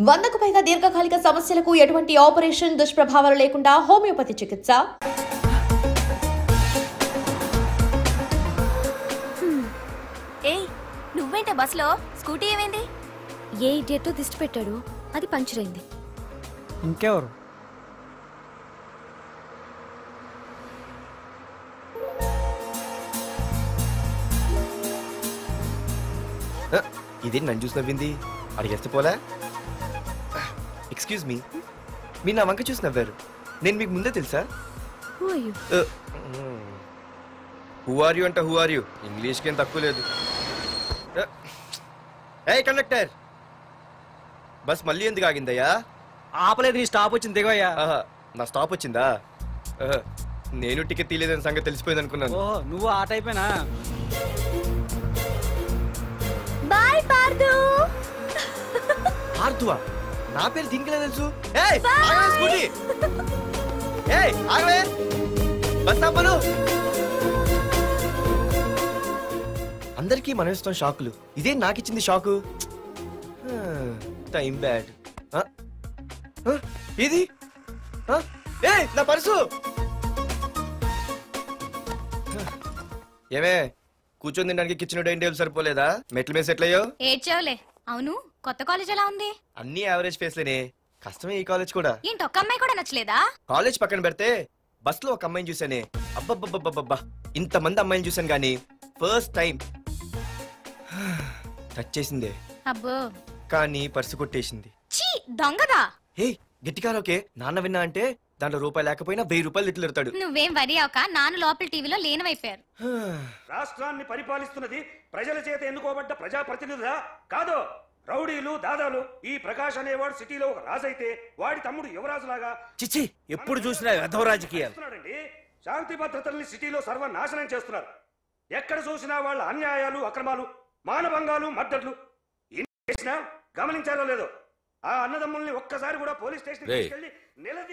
100కు పైగా దీర్ఘకాలిక సమస్యలకు ఎటువంటి ఆపరేషన్ దుష్ప్రభావాలు లేకుండా హోమియోపతి చికిత్స. ఏయ్ నువ్వేంటే బస్సులో? స్కూటీ ఏమైంది? ఏ ఇడియట్ దిష్టి పెట్టాడు, అది పంచర్ అయింది. ఇంకెవరు? ఇదేంటి నన్ను చూసి నవ్వింది? అడిగేస్తే పోలే. ఎక్స్క్యూజ్ మీ, మీరు నా వంక చూసి నవ్వారు. నేను మీకు ముందే తెలుసా? హూ ఆర్ యూ అంటే హూ ఆర్ యూ, ఇంగ్లీష్కి ఏం తక్కువ లేదు. ఏ కండక్టర్, బస్ మళ్ళీ ఎందుకు ఆగిందయ్యా? ఆపలేదు, నీ స్టాప్ వచ్చింది దిగయ్యా. నా స్టాప్ వచ్చిందా? నేను టికెట్ తీయలేదని సంగతి తెలిసిపోయింది అనుకున్నాను. ఓహో, నువ్వు ఆ టైపేనా? బాయ్ పార్దు. పార్దువా? నా పేరు దీనికిలా తెలుసు? ఏయ్ ఆగవే స్కూటీ. ఏయ్ ఆగవే, బస్ ఆపను. అందరికీ మనం ఇస్తాం షాకులు, ఇదే నాకు ఇచ్చింది షాకు. Time bad. ఇది ఏయ్ నా పర్సు. ఏమే కూర్చొని తినడానికి కిచెన్ డైనింగ్ టేబుల్ సరిపోలేదా? మెట్ల మీద సెట్ అయ్యో. ఏడ్చావులే. అవును, కొత్త కాలేజ్ ఎలా ఉంది? అన్ని యావరేజ్ ఫేస్లేనే, కష్టమే ఈ కాలేజ్ కూడా. ఏంటి ఒక్క అమ్మాయి కూడా నచ్చలేదా? కాలేజ్ పక్కన పెడితే బస్ లో ఒక అమ్మాయిని చూసానే, అబ్బబ్బబ్బబ్బబ్బా ఇంతమంది అమ్మాయిని చూసాను గానీ ఫస్ట్ టైం టచ్ చేసిందే. అబ్బో, కానీ పర్సు కొట్టేసింది. చీ దొంగదా. హే గట్టిగా ఓకే, నాన్న విన్నా అంటే దాంట్లో రూపాయి లేకపోయినా 1000 రూపాయలు తిట్లు. నువ్వేం వరి అవక, నాన్న లోపల టీవీలో లేనవైపోయారు. రాష్ట్రాన్ని పరిపాలిస్తున్నది ప్రజల చేత ఎన్నుకోబడ్డ ప్రజాప్రతినిధులా కాదు, రౌడీలు దాదాలు. ఈ ప్రకాష్ అనేవాడు సిటీలో ఒక రాజైతే వాడి తమ్ముడు యువరాజులాగా చిచ్చి ఎప్పుడు చూసినా వెధవ రాజకీయాలు. శాంతి భద్రతల్ని సిటీలో సర్వనాశనం చేస్తున్నారు. ఎక్కడ చూసినా వాళ్ళ అన్యాయాలు, అక్రమాలు, మానభంగాలు, మద్దతులు. చేసినా గమనించారో లేదో, ఆ అన్నదమ్ముల్ని ఒక్కసారి కూడా పోలీస్ స్టేషన్ తీసుకెళ్లి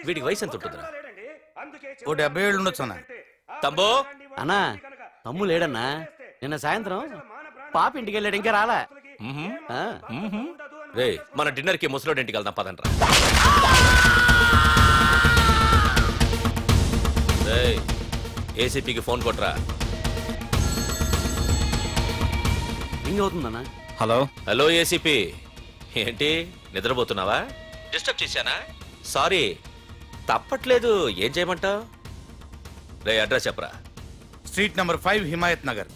వీడికి వయసు ఎంత ఉంటుందిరా? ఓ 70 ఏళ్ళు ఉండొచ్చు అన్న. తమ్ముడు అన్నా తమ్ము లేడన్నా, నిన్న సాయంత్రం పాప ఇంటికి వెళ్ళాడు, ఇంకా రాలా. రే మన డిన్నర్ కి ముసలోడి ఇంటికి వెళ్దాం పదండ్రా. ఏసీపీకి ఫోన్ కొట్రా. రింగ్ అవుతుందన్నా. హలో హలో ఏసీపీ, ఏంటి నిద్రపోతున్నావా? డిస్టర్బ్ చేశానా? సారీ, తప్పట్లేదు. ఏం చేయమంటావు? రే అడ్రస్ చెప్పరా. Street number 5 Himayat Nagar.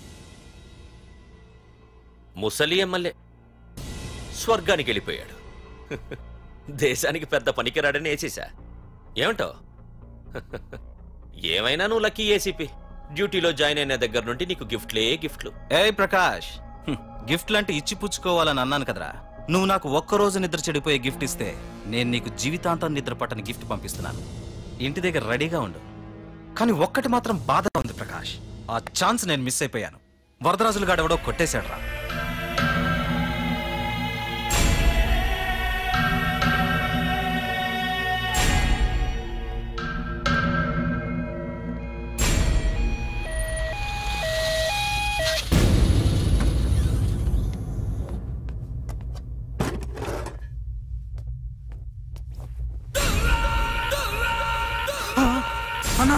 ముసలి ఎమ్మెల్యే స్వర్గానికి వెళ్ళిపోయాడు. దేశానికి పెద్ద పనికిరాడని వేసేసా. ఏమంటావు? ఏమైనా నువ్వు లక్కీ ఏసీపీ. డ్యూటీలో జాయిన్ అయిన దగ్గర నుండి నీకు గిఫ్ట్లు. ఏ ప్రకాష్, గిఫ్ట్ లాంటి ఇచ్చి పుచ్చుకోవాలని అన్నాను కదరా. నువ్వు నాకు ఒక్కరోజు నిద్ర చెడిపోయే గిఫ్ట్ ఇస్తే నేను నీకు జీవితాంతం నిద్ర పట్టని గిఫ్ట్ పంపిస్తున్నాను. ఇంటి దగ్గర రెడీగా ఉండు. కానీ ఒక్కటి మాత్రం బాధగా ఉంది ప్రకాష్, ఆ ఛాన్స్ నేను మిస్ అయిపోయాను. వరదరాజులు గాడెవడో కొట్టేశాడు రా. అన్నా,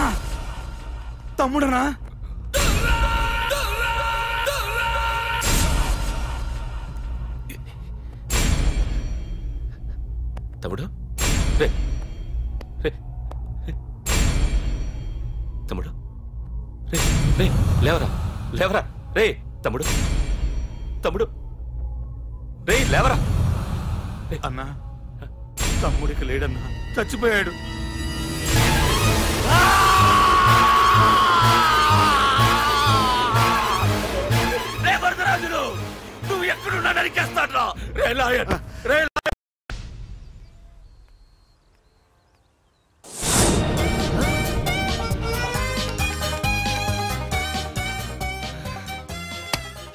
తమ్ముడనా? తమ్ముడు రే తమ్ముడు రే లేవరా రే తమ్ముడు రే లేవరా. అన్నా తమ్ముడికి లేడన్నా, చచ్చిపోయాడు. వరదరాజులు నువ్వు ఎక్కడున్నా నరికేస్తాడ్రా. రే లాయర్, రే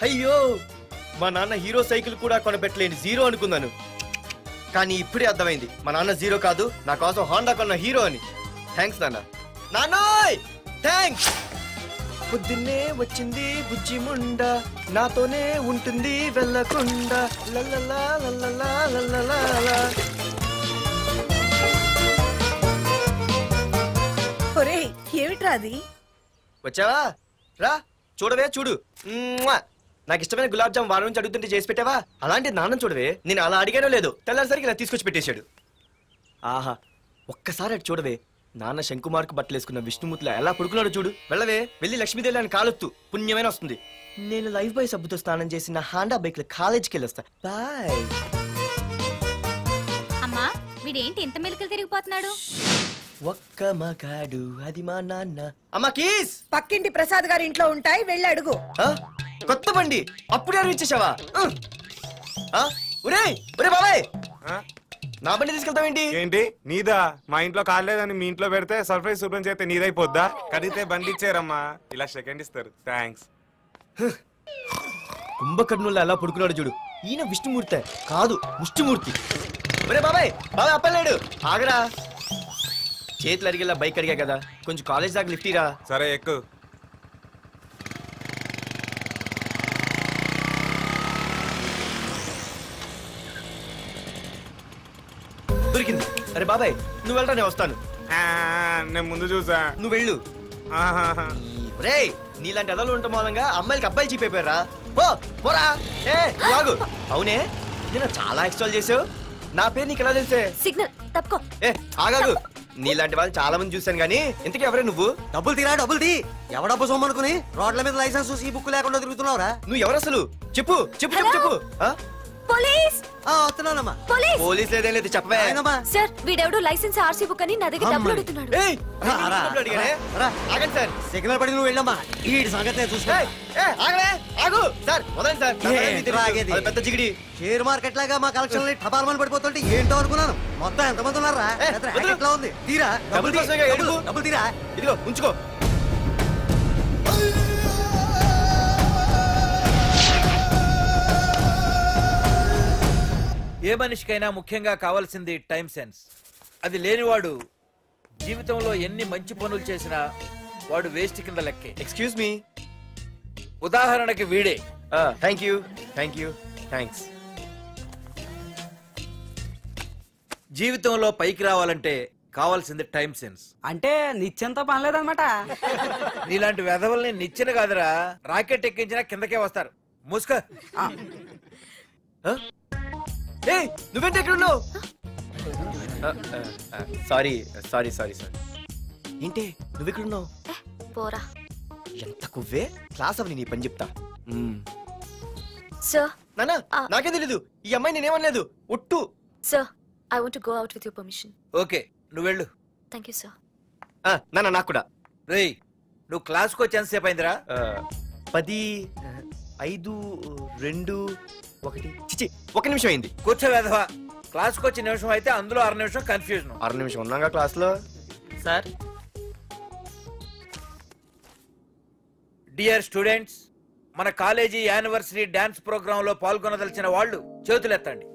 అయ్యో, మా నాన్న హీరో సైకిల్ కూడా కొనబెట్టలేని జీరో అనుకున్నాను. కానీ ఇప్పుడే అర్థమైంది, మా నాన్న జీరో కాదు, నా కోసం హోండా కొన్న హీరో అని. థ్యాంక్స్ నాన్నోయ్, థ్యాంక్స్. పొద్దున్నే వచ్చింది బుజ్జి ముండ, నాతోనే ఉంటుంది వెళ్ళకుండా. లల్లలా లల్లలా లల్లలా. అది? వచ్చావా? రా చూడవే చూడు. నాకు ఇష్టమైన గులాబ్ జామ్ వారం నుంచి అడుగుతుంటే చేసి పెట్టావా? అలాంటి నాన్న చూడవే, నేను అలా అడిగానో లేదు తెల్లారిసరికి ఇలా తీసుకొచ్చి పెట్టేశాడు. ఆహా ఒక్కసారి అటు చూడవే, నాన్న శంకుమార్కు బట్టలు వేసుకున్న విష్ణుమూర్తిలా ఎలా పడుకున్నాడో చూడు. వెళ్ళవే, వెళ్ళి లక్ష్మీదేవి అని కాలొత్తు, పుణ్యమైన వస్తుంది. నేను లైఫ్ బాయ్ సబ్బుతో స్నానం చేసి నా హాండా బైక్ లో కాలేజీకి వెళ్ళొస్తా. బాయ్. అమ్మా వీడేంటి ఇంత మెలికలు తిరిగిపోతున్నాడు? ఒక్క మగాడు అది మా నాన్న. అమ్మా కీస్ పక్కింటి ప్రసాద్ గారి ఇంట్లో ఉంటాయి, వెళ్ళి అడుగు. కొత్త బండి అప్పుడే ఇచ్చేసావా? ఒరే ఒరే బాబాయ్, నా బండి తీసుకెళ్తావేంటి? ఏంటి నీదా? మా ఇంట్లో కాలేదని మీ ఇంట్లో పెడితే సర్ప్రైజ్ శుభ్రం చేస్తే నీదైపోద్దా? కడిగితే బండి ఇచ్చారమ్మా, ఇలా సెకండ్ ఇస్తారు. థ్యాంక్స్. కుంభకర్ణుల్లో ఎలా పడుకున్నాడు చూడు. ఈయన విష్ణుమూర్తి కాదు ముష్టిమూర్తి. ఒరే బాబాయ్ బాబాయ్ అప్పలేడు, ఆగరా. చేతులు అడిగేలా బైక్ అడిగా కదా, కొంచెం కాలేజ్ దాకా లిఫ్ట్ ఇరా. సరే ఎక్కు. దొరికింది. అరే బాబాయ్ నువ్వు వెళ్ళరా, నేను వస్తాను. నేను ముందు చూసా. నువ్వు వెళ్ళు. రే నీలాంటి ఎదలు ఉండటం మూలంగా అమ్మాయిలకి అబ్బాయిలు చీపైపోయారా? పోరా. ఏ లాగు. అవునే నేను చాలా ఎక్స్ట్రాల్ చేసావు. నా పేరు నీకు ఎలా తెలిసే? సిగ్నల్ తప్పుకో. ఏ ఆగాగు. నీలాంటి వాళ్ళు చాలా మంది చూశాను గానీ ఇంతకీ ఎవరే నువ్వు? డబ్బులు తీరా, డబ్బులు తీ. ఎవడబ్బు సొమ్మనుకుని రోడ్ల మీద లైసెన్స్ చూసి ఈ బుక్ లేకుండా తిరుగుతున్నావురా? నువ్వు ఎవరు అసలు? చెప్పు చెప్పు చెప్పు చెప్పు. పోలీస్ వస్తున్నానమ్మా. పోలీస్ లేదేం లేదు చెప్పవే. సార్ వీడెవడో లైసెన్స్ ఆర్సీ బుక్ అని నా దగ్గర డబ్బులు అడుగుతున్నాడు. ఆగండి సార్. సిగ్నల్ పడి నువ్వు వెళ్ళమ్మా, ఈ సంగతి చూసుకో. ఆగు సార్, వదండి సార్. పెద్ద జిగిడి షేర్ మార్కెట్ లాగా మా కలెక్షన్ టపాల్మని పడిపోతుంటే ఏంటో అనుకున్నాను. మొత్తం ఎంతమంది ఉన్నారా? ఎట్లా ఉంది? తీరా డబ్బులు తీరా. ఇదిగో ఉంచుకో. ఏ మనిషికైనా ముఖ్యంగా కావాల్సింది టైం సెన్స్. అది లేనివాడు జీవితంలో ఎన్ని మంచి పనులు చేసినా వాడు వేస్ట్ కింద లెక్కే. Excuse me. ఉదాహరణకి వీడే. Thank you thank you thanks. జీవితంలో పైకి రావాలంటే కావాల్సింది టైం సెన్స్. అంటే నిత్యంతో పనిలేదన్నమాట. నీలాంటి వెధవల్ని నిచ్చెన కాదురా, రాకెట్ ఎక్కించినా కిందకే వస్తారు. మూసుకో. నువ్వేంటి ఎక్కడ ఉన్నావు? Sorry sorry sorry sorry. ఏంటి నువ్వెక్కడున్నావు? పోరా. ఎంత కువ్వే. క్లాస్ అవని నీ పని చెప్తా. సార్ నానా నాకే తెలీదు. ఈ అమ్మాయి నేనేమనలేదు ఒట్టు. Sir I want to go out with your permission. Okay నువ్వు వెళ్ళు. Thank you sir. నానా నాకు కూడా. రేయ్ నువ్వు క్లాస్కి వచ్చి ఎంతసేపు అయిందిరా? 10, 5, 2, 1 చిచి 1 నిమిషం అయింది. కూర్చో వెధవా. క్లాస్కి వచ్చి నిమిషం అయితే అందులో 6 నిమిషం కన్ఫ్యూజన్. 6 నిమిషం ఉన్నాగా క్లాస్ లో. సార్ డియర్ స్టూడెంట్స్, మన కాలేజీ యానివర్సరీ డాన్స్ ప్రోగ్రామ్ లో పాల్గొనదలిచిన వాళ్ళు చేతులెత్తండి.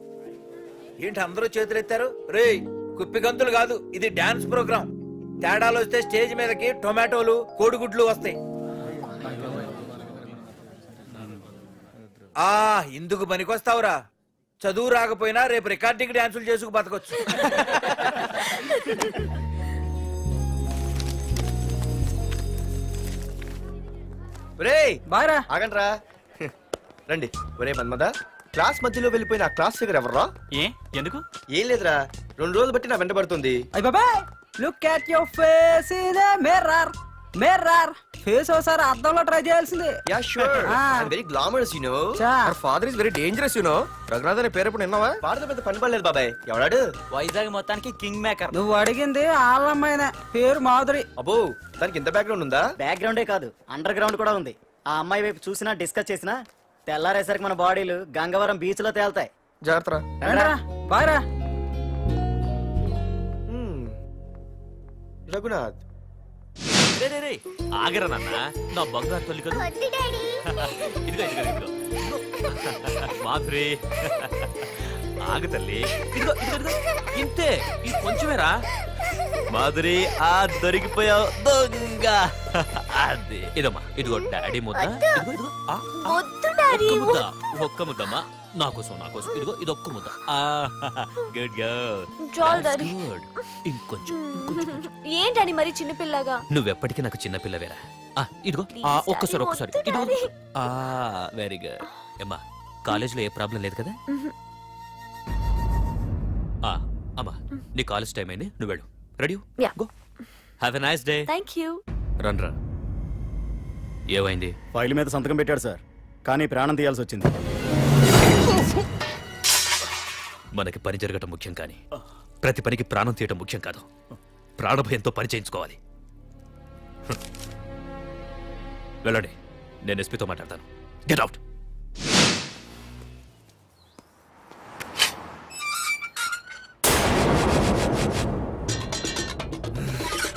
ఏంటి అందరూ చేతులెత్తారు? రేయ్ కుప్పి గంతులు కాదు, ఇది డాన్స్ ప్రోగ్రామ్. తేడాలు వస్తే స్టేజ్ మీదకి టొమాటోలు కోడిగుడ్లు వస్తాయి. ఇందుకు పనికొస్తావురా. చదువు రాకపోయినా రేపు రికార్డింగ్ డాన్సులు చేసుకు బతకొచ్చు. ఆగండ్రా రండి. ఒరే మన్మద, క్లాస్ మధ్యలో వెళ్ళిపోయిన ఆ క్లాస్ ఫిగర్ ఎవర్రా? ఎందుకు? ఏం లేదురా, 2 రోజులు బట్టి నా వెంట పడుతుంది. Look at your face in a mirror. Mirror face ఒకసారి అద్దంలో ట్రై చేయాల్సింది. Yeah sure. I am very glamorous you know. Our father is very dangerous you know. Raghunath అనే పేరు ఎప్పుడు విన్నావా? వాడితో పెద్ద పని పడలేదు బాబాయ్. ఎవడాడు? వైజాగ్ మొత్తానికి కింగ్ మేకర్. నువ్వు అడిగింది ఆళ్ళమ్మైన పేరు మాధురి. అబ్బో దానికి ఇంత బ్యాక్గ్రౌండ్ ఉందా? బ్యాక్గ్రౌండే కాదు, అండర్ గ్రౌండ్ కూడా ఉంది. ఆ అమ్మాయి వైపు చూసినా డిస్కస్ చేసినా తెల్లారేసరికి మన బాడీలు గంగవరం బీచ్ లో తేల్తాయి. జాగ్రత్త. బాయ్రా. రఘునాథ్ ఆగరా నాన్న, నా బంగారు తల్లి కదా. ఇదిగో ఇదిగో ఇదిగో మాధురి, ఆగు తల్లి. ఇదిగో ఇదిగో ఇంతే, ఇది కొంచెమేరా. మాధురి దొరికిపోయావు దొంగ. అదే ఇదమ్మా, ఇదిగో డాడీ ముద్ద. ఇదిగో ఇదిగో ఒక్క ముద్దమ్మా. నా కోసం ఇదిగో ఇదొక్క ముద్ద గుడ్ గర్ల్ చాలు డాడీ. ఇంకొంచెం ఏంటని మరి చిన్నపిల్లగా? నువ్వెప్పటికీ నాకు చిన్న పిల్లవేరా. ఇదిగో ఒక్కసారి వెరీ గుడ్. అమ్మా కాలేజీలో ఏ ప్రాబ్లం లేదు కదా? అమ్మా నీ కాలేజ్ టైం అయింది, నువ్వు వెళ్ళు. Ready go. Have a nice day. Thank you. రా. ఏమైంది? ఫైల్ మీద సంతకం పెట్టాడు సార్, కానీ ప్రాణం తీయాల్సి వచ్చింది. మనకి పని జరగటం ముఖ్యం, కానీ ప్రతి పనికి ప్రాణం తీయటం ముఖ్యం కాదు. ప్రాణభయంతో పని చేయించుకోవాలి. వెళ్ళండి, నేను ఎస్పీతో మాట్లాడతాను. Get out.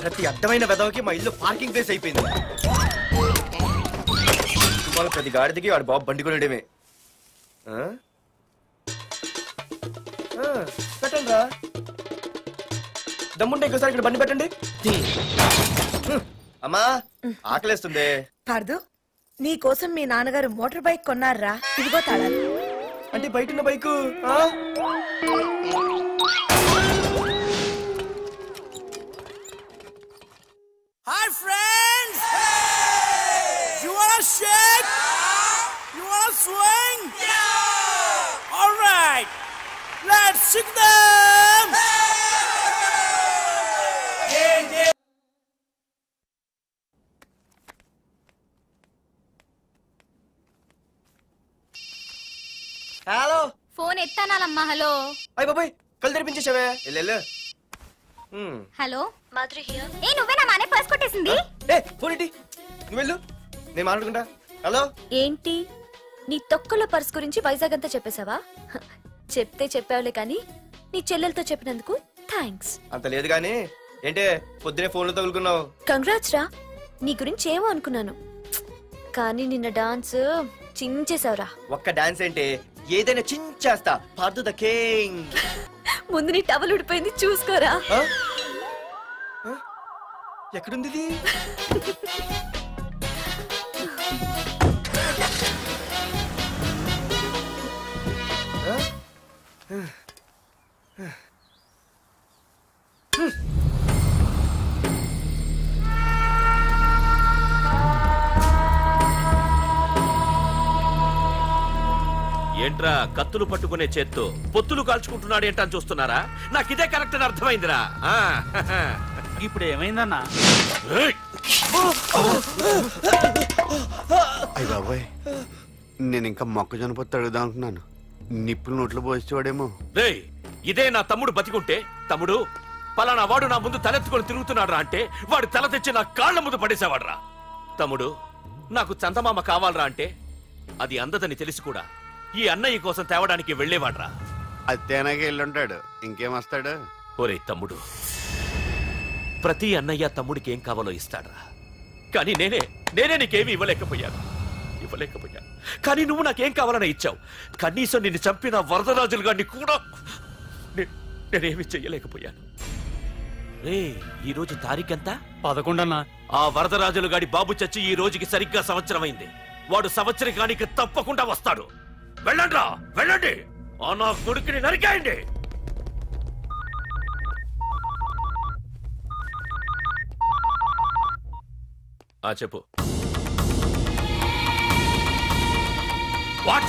ప్రతి అర్థమైన వెదవకి మా ఇల్లు పార్కింగ్ ప్లేస్ అయిపోయింది. వాళ్ళ ప్రతి గాడిదికి వాడు బాబు బండి కొనడమే. పెట్టండి రా, దమ్ముంటే ఇంకోసారి ఇక్కడ బండి పెట్టండి. అమ్మా ఆకలేస్తుంది. పార్దు, నీ కోసం మీ నాన్నగారు మోటార్ బైక్ కొన్నారా? ఇదిగో తాళాలు. అంటే బయట ఉన్న bike. Hi friends! You wanna shake? You wanna swing? Yeah! All right, let's shake them! Hello, phone ఎత్తానాలమ్మా. హలో. అయ్య బాబాయ్, కళ్ళు తెరిపించేసావే. వెళ్ళు. Hello Madhuri here. ఏ నువ్వేనా మానే పర్స్ కొట్టేసింది? ఫోన్ ఏంటి? నువ్వు వెళ్ళు, నేను మాట్లాడుకుంటా. హలో. ఏంటి నీ తొక్కల పర్స్ గురించి వైజాగ్ అంతా చెప్పేశావా? చెప్తే చెప్పావులే, కానీ నీ చెల్లెలతో చెప్పినందుకు థ్యాంక్స్. అంత లేదు కానీ ఏంటే పొద్దునే ఫోన్లో తగులుకున్నావు? కంగ్రాట్స్ రా. నీ గురించి ఏమో అనుకున్నాను, కానీ నిన్న డాన్స్ చించేశావురా. ఒక్క డాన్స్ ఏంటి, ఏదైనా చించేస్తా. Pardhu the king. ముందు నీ టవల్ ఉడిపోయింది, చూసుకోరా. ఎక్కడుంది ఇది? ఏంట్రా కత్తులు పట్టుకునే చేత్తో పొత్తులు కాల్చుకుంటున్నాడు ఏంటని చూస్తున్నారా? నాకు ఇదే కరెక్ట్ అని అర్థమైందిరా. ఇప్పుడు ఏమైందన్నా? అయ్య బాబాయ్, నేను ఇంకా మొక్కజొన్న పొత్తు అడుగుదాం అనుకున్నాను. నిప్పులు నోట్లో పోసేవాడేమో. రేయ్, ఇదే నా తమ్ముడు బతికుంటే, తమ్ముడు పలానా వాడు నా ముందు తలెత్తుకొని తిరుగుతున్నాడు రా అంటే వాడు తల తెచ్చి నా కాళ్ళ ముందు పడేసేవాడు రా. తమ్ముడు నాకు చందమామ కావాలరా అంటే అది అందదని తెలిసి కూడా ఈ అన్నయ్య కోసం తేవడానికి వెళ్లేవాడ్రా. అత్తేనాగే వెళ్ళుంటాడు, ఇంకేం వస్తాడు? ఒరే తమ్ముడు, ప్రతి అన్నయ్య తమ్ముడికి ఏం కావాలో ఇస్తాడ్రా, కానీ నేనే నీకేమీ ఇవ్వలేకపోయాను. కానీ నువ్వు నాకేం కావాలని ఇచ్చావు. కనీసం నిన్ను చంపిన వరదరాజులు గారిని కూడా నేనేమి చెయ్యలేకపోయాను. రే, ఈ రోజు తారీఖెంత? 11 అన్నా. ఆ వరదరాజులు గాడి బాబు చచ్చి ఈ రోజుకి సరిగ్గా సంవత్సరమైంది. వాడు సంవత్సరానికి తప్పకుండా వస్తాడు. వెళ్ళండ్రా, వెళ్ళండి. ఆ నా కొడుకుని నరికేయండి. చెప్పు. వాట్?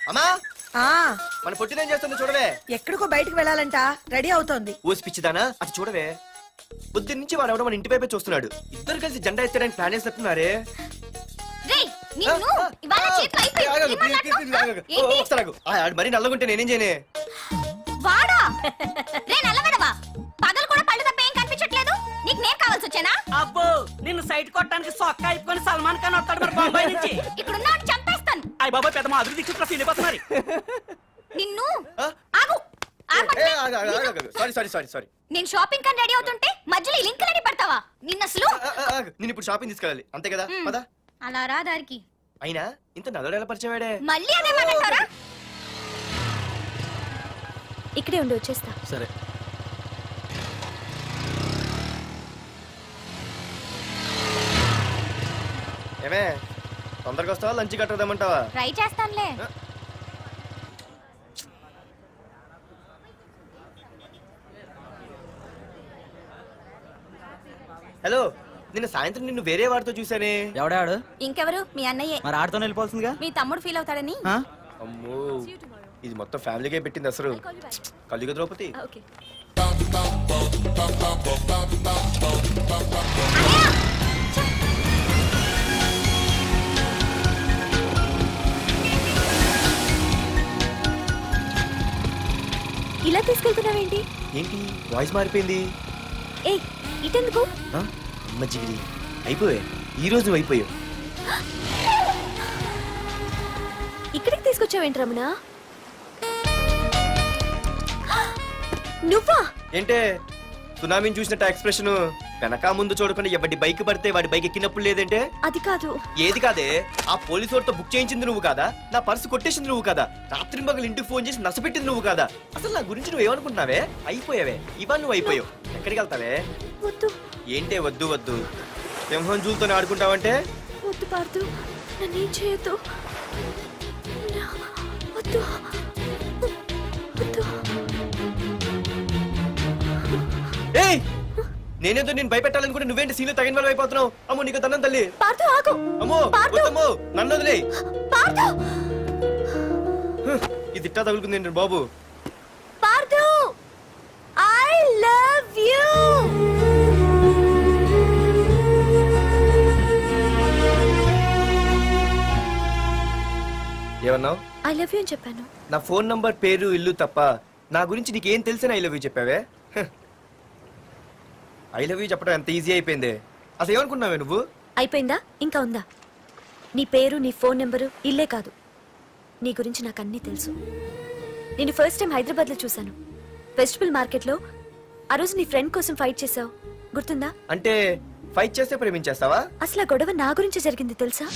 అమ్మా, మన పొట్టినేం చేస్తుంది చూడవే. ఎక్కడికో బయటకు వెళ్ళాలంట, రెడీ అవుతోంది. ఊసి పిచ్చిదానా, అది చూడవే. పొద్దున్న నుంచి వాడు ఎవడో మన ఇంటి వైపే చూస్తున్నాడు. ఇద్దరు కలిసి జెండా ఎత్తడానికి ప్లాన్ వేసినట్టున్నారే. మరి నల్లగుంటే నేనేం చేయనే? వాడా? రే నల్లగడవా, పగలు కూడా పళ్ళు తప్ప ఏం కనిపించట్లేదు. నీకు నేను కావాల్సి వచ్చానా? అబ్బో, నిన్ను సైట్ కొట్టడానికి సొక్క అయిపోయి సల్మాన్ ఖాన్ వస్తాడు మరి బొంబాయి నుంచి. ఇక్కడున్నా చంపేస్తాను. అయ్య బాబా, పెద్ద మాధురి దిక్కు ఫీల్ అయిపోతున్నారు. నిన్ను ఆగు. సారీ. నేను షాపింగ్ కని రెడీ అవుతుంటే మధ్యలో లింకులని పడతావా? నిన్నసలు నేను ఇప్పుడు షాపింగ్ తీసుకెళ్ళాలి, అంతే కదా? పద. అలా రా దారికి. అయినా ఇంత నల్లడేలా పరిచయవాడే? మళ్ళీ అదే మాట్లాడతారా? ఇక్కడే ఉండి వచ్చేస్తా. సరే. ఏమే తొందరగా వస్తావా లంచ్ కట్టదామంటావా? ట్రై చేస్తానులే. హలో, నిన్న సాయంత్రం నిన్ను వేరే వాడితో చూసానే. ఎవడాడు? ఇంకెవరు? మీ అన్నయ్యే. మరి ఆడుతోనే వెళ్ళిపోవాల్సిందిగా. మీ తమ్ముడు ఫీల్ అవుతాడని. అమ్మో, ఇది మొత్తం ఫ్యామిలీకే పెట్టింది అసలు. కలియుగ ద్రౌపది. ఇలా తీసుకెళ్తున్నావేంటి? ఏంటి వాయిస్ మారిపోయింది? ఏ ఇటెందుకు? మజ్జిగిరి అయిపోయా, ఈ రోజు అయిపోయావు. ఇక్కడికి తీసుకొచ్చావేంటి రమణ? నువ్వా? ఏంటే సునామీని చూసినట్టు ఎక్స్ప్రెషన్? వెనక ముందు చూడకుండా ఎవడి బైక్ పడితే వాడి బైక్ ఎక్కినప్పుడు లేదంటే? అది కాదు. ఏది కాదే? ఆ పోలీసు వాడితో బుక్ చేయించింది నువ్వు కాదా? నా పర్సు కొట్టేసింది నువ్వు కాదా? రాత్రి మగలు ఇంటికి ఫోన్ చేసి నష్టపెట్టింది నువ్వు కాదా? అసలు నా గురించి నువ్వు ఏమనుకుంటున్నావే? అయిపోయావే, ఇవాళ నువ్వు అయిపోయావు. ఎక్కడికి వెళ్తావే? వద్దు. ఏంటే వద్దు వద్దు? సింహం జూలతోనే ఆడుకుంటావంటే? వద్దు పార్దు, నన్నేం చేయొద్దు. వద్దు వద్దు. ఏయ్, నేనేదో నేను భయపెట్టాలనుకుంటే నువ్వేంటి సీన్లో తగిన వాళ్ళు అయిపోతున్నావు? అమ్మో నీకు దండం తల్లి. అమ్మో వద్దమ్మో, నన్ను వదిలే. ఇది ఇట్టా తగులుకుంది బాబు. పార్దు, ఐ లవ్ యూ. ఏమన్నావు? ఐ లవ్ యూ అని చెప్పాను. నా ఫోన్ నంబర్, పేరు, ఇల్లు తప్ప నా గురించి నీకేం తెలిసిన ఐ లవ్ యూ చెప్పావే? ఐ లవ్ యూ చెప్పడం ఎంత ఈజీ అయిపోయింది. అసలు ఏమనుకున్నావే నువ్వు? అయిపోయిందా? ఇంకా ఉందా? నీ పేరు, నీ ఫోన్ నెంబరు, ఇల్లే కాదు, నీ గురించి నాకు అన్నీ తెలుసు. నేను ఫస్ట్ టైం హైదరాబాద్ లో చూశాను, వెజిటబుల్ మార్కెట్ లో. ఆ రోజు నీ ఫ్రెండ్ కోసం ఫైట్ చేసావు, గుర్తుందా? అంటే ఫైట్ చేస్తే ప్రేమించేస్తావా? అసలు ఆ గొడవ నా గురించి జరిగింది తెలుసా?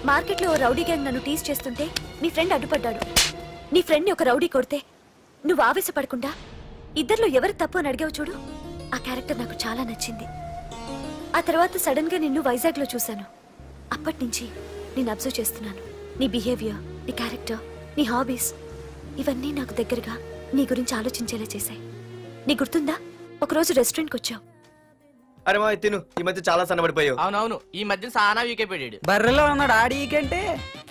మార్కెట్ లో ఓ రౌడీ గ్యాంగ్ నన్ను టీజ్ చేస్తుంటే నీ ఫ్రెండ్ అడ్డుపడ్డాడు. నీ ఫ్రెండ్ ని ఒక రౌడీ కొడితే నువ్వు ఆవేశపడకుండా ఇద్దరిలో ఎవరు తప్పు అని అడిగావు చూడు, ఆ క్యారెక్టర్ నాకు చాలా నచ్చింది. ఆ తర్వాత సడన్ గా నిన్ను వైజాగ్ లో చూశాను. అప్పటి నుంచి నేను అబ్జర్వ్ చేస్తున్నాను. నీ బిహేవియర్, నీ క్యారెక్టర్, నీ హాబీస్, ఇవన్నీ నాకు దగ్గరగా నీ గురించి ఆలోచించేలా చేశాయి. నీ గుర్తుందా, ఒకరోజు రెస్టారెంట్కి వచ్చావు. అరే మా తిను, ఈ మధ్య చాలా సన్నబడిపోయావు. అవునవును, ఈ మధ్య సానా వీకే పెట్టాడు. బర్రెలో ఉన్నాడు ఆడికంటే.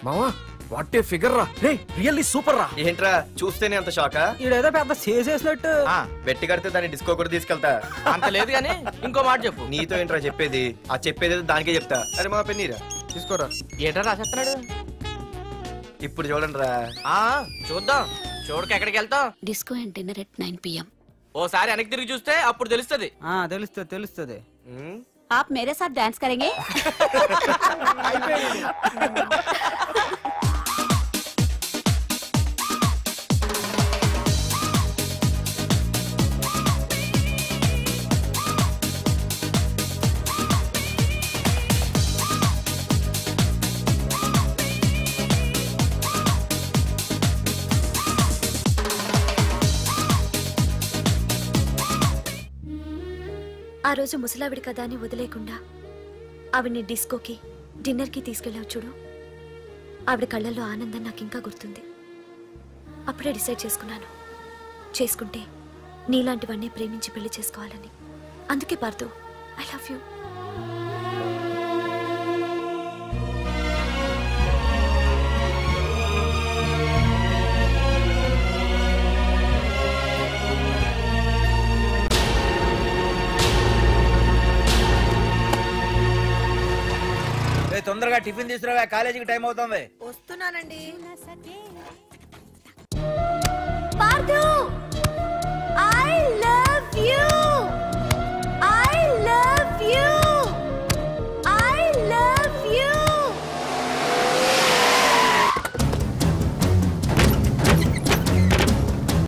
మావా వాట్ ఏ ఫిగర్ రా, రే రియల్లీ సూపర్ రా. ఏంట్రా చూస్తేనే అంత షాకా? ఈడేదో పెద్ద చేసేసినట్టు. బెట్టి కడితే దాన్ని డిస్కో కూడా తీసుకెళ్తా. అంత లేదు కానీ ఇంకో మాట చెప్పు. నీతో ఏంట్రా చెప్పేది? ఆ చెప్పేది దానికే చెప్తా. అరే మా పెన్నీరా తీసుకోరా. ఏంట్రా రాసేస్తున్నాడు? ఇప్పుడు చూడండి రా. చూద్దాం, చూడక ఎక్కడికి వెళ్తాం? Disco and dinner at 9 PM. ఓసారి వెనక్కి తిరిగి చూస్తే అప్పుడు తెలుస్తుంది. తెలుస్తుంది తెలుస్తుంది. आप मेरे साथ डांस करेंगे? ఆ రోజు ముసలావిడి కదా అని వదిలేకుండా ఆవిడ్ని డిస్కోకి, డిన్నర్కి తీసుకెళ్ళావు చూడు, ఆవిడ కళ్ళల్లో ఆనందం నాకు ఇంకా గుర్తుంది. అప్పుడే డిసైడ్ చేసుకుంటే నీలాంటివన్నీ ప్రేమించి పెళ్లి చేసుకోవాలని. అందుకే పార్దు, ఐ లవ్ యూ. తొందరగా టిఫిన్ తీసుకురావా, కాలేజీకి టైం అవుతుంది. వస్తున్నానండి.